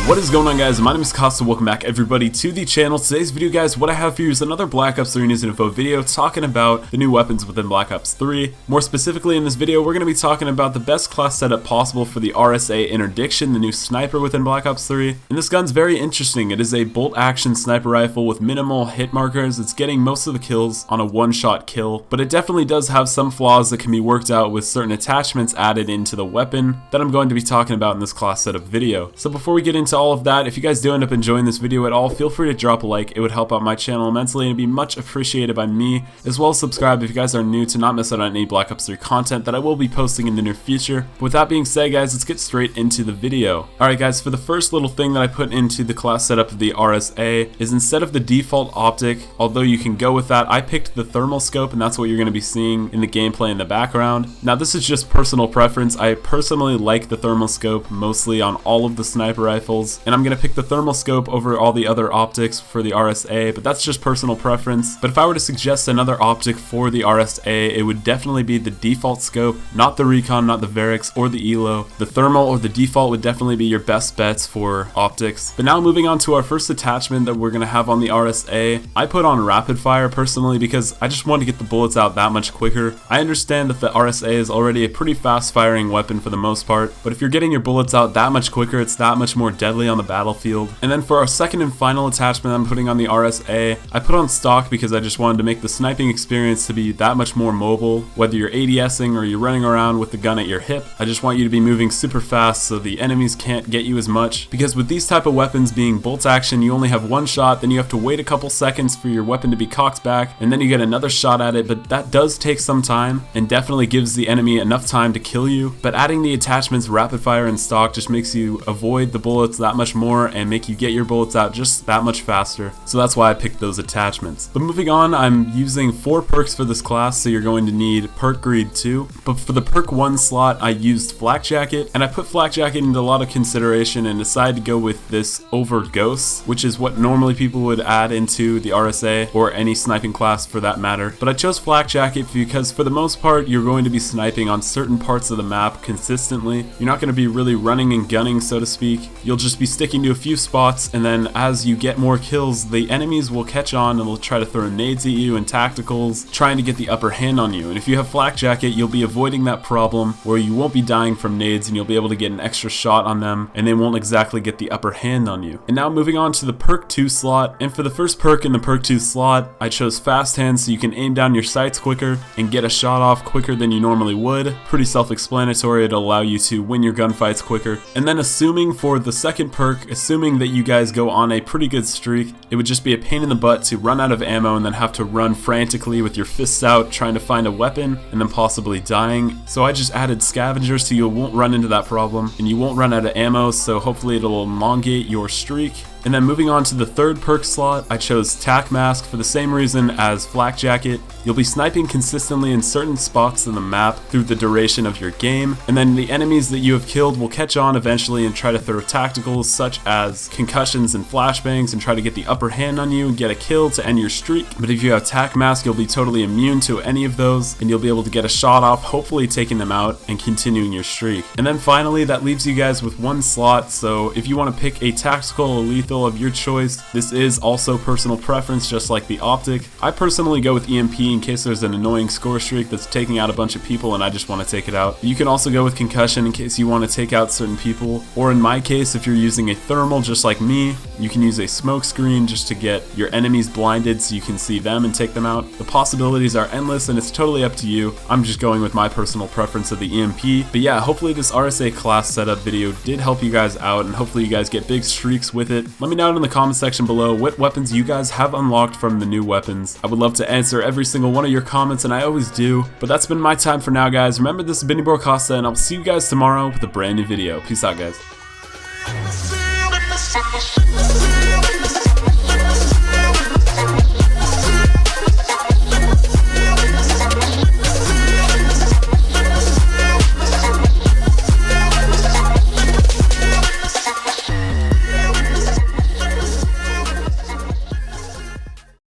What is going on, guys? My name is Costa. Welcome back everybody to the channel. Today's video, guys, what I have for you is another Black Ops 3 news and info video talking about the new weapons within Black Ops 3. More specifically, in this video, we're going to be talking about the best class setup possible for the RSA Interdiction, the new sniper within Black Ops 3. And this gun's very interesting. It is a bolt action sniper rifle with minimal hit markers. It's getting most of the kills on a one-shot kill, but it definitely does have some flaws that can be worked out with certain attachments added into the weapon that I'm going to be talking about in this class setup video. So before we get into all of that, if you guys do end up enjoying this video at all, feel free to drop a like. It would help out my channel immensely and it'd be much appreciated by me, as well as subscribe if you guys are new to not miss out on any Black Ops 3 content that I will be posting in the near future. But with that being said, guys, let's get straight into the video. Alright guys, for the first little thing that I put into the class setup of the RSA is, instead of the default optic, although you can go with that, I picked the thermal scope, and that's what you're going to be seeing in the gameplay in the background. Now this is just personal preference. I personally like the thermal scope mostly on all of the sniper rifles, and I'm going to pick the thermal scope over all the other optics for the RSA, but that's just personal preference. But if I were to suggest another optic for the RSA, it would definitely be the default scope, not the recon, not the Varix, or the ELO. The thermal or the default would definitely be your best bets for optics. But now moving on to our first attachment that we're going to have on the RSA, I put on rapid fire personally because I just want to get the bullets out that much quicker. I understand that the RSA is already a pretty fast firing weapon for the most part, but if you're getting your bullets out that much quicker, it's that much more deadly on the battlefield. And then for our second and final attachment I'm putting on the RSA, I put on stock because I just wanted to make the sniping experience to be that much more mobile. Whether you're ADSing or you're running around with the gun at your hip, I just want you to be moving super fast so the enemies can't get you as much, because with these type of weapons being bolt action, you only have one shot, then you have to wait a couple seconds for your weapon to be cocked back, and then you get another shot at it. But that does take some time and definitely gives the enemy enough time to kill you. But adding the attachments rapid fire and stock just makes you avoid the bullets that much more and make you get your bullets out just that much faster. So that's why I picked those attachments. But moving on, I'm using 4 perks for this class, so you're going to need perk greed 2. But for the perk 1 slot, I used flak jacket, and I put flak jacket into a lot of consideration and decided to go with this over ghosts, which is what normally people would add into the RSA or any sniping class for that matter. But I chose flak jacket because for the most part you're going to be sniping on certain parts of the map consistently. You're not going to be really running and gunning, so to speak. You'll just be sticking to a few spots, and then as you get more kills, the enemies will catch on and will try to throw nades at you and tacticals, trying to get the upper hand on you. And if you have flak jacket, you'll be avoiding that problem where you won't be dying from nades and you'll be able to get an extra shot on them and they won't exactly get the upper hand on you. And now moving on to the perk 2 slot, and for the first perk in the perk 2 slot, I chose fast hand, so you can aim down your sights quicker and get a shot off quicker than you normally would. Pretty self-explanatory. It'll allow you to win your gunfights quicker. And then assuming for the second perk, assuming that you guys go on a pretty good streak, it would just be a pain in the butt to run out of ammo and then have to run frantically with your fists out trying to find a weapon and then possibly dying. So I just added scavengers so you won't run into that problem and you won't run out of ammo, so hopefully it'll elongate your streak. And then moving on to the third perk slot, I chose tac mask for the same reason as flak jacket. You'll be sniping consistently in certain spots in the map through the duration of your game, and then the enemies that you have killed will catch on eventually and try to throw tacticals such as concussions and flashbangs and try to get the upper hand on you and get a kill to end your streak. But if you have tac mask, you'll be totally immune to any of those and you'll be able to get a shot off, hopefully taking them out and continuing your streak. And then finally, that leaves you guys with 1 slot, so if you want to pick a tactical or lethal of your choice, this is also personal preference just like the optic. I personally go with EMP in case there's an annoying score streak that's taking out a bunch of people and I just want to take it out. You can also go with concussion in case you want to take out certain people, or in my case, if you're using a thermal just like me, you can use a smoke screen just to get your enemies blinded so you can see them and take them out. The possibilities are endless and it's totally up to you. I'm just going with my personal preference of the EMP. But yeah, hopefully this RSA class setup video did help you guys out and hopefully you guys get big streaks with it. Let me know in the comment section below what weapons you guys have unlocked from the new weapons. I would love to answer every single one of your comments, and I always do. But that's been my time for now, guys. Remember, this has been your boy Costa, and I'll see you guys tomorrow with a brand new video. Peace out, guys.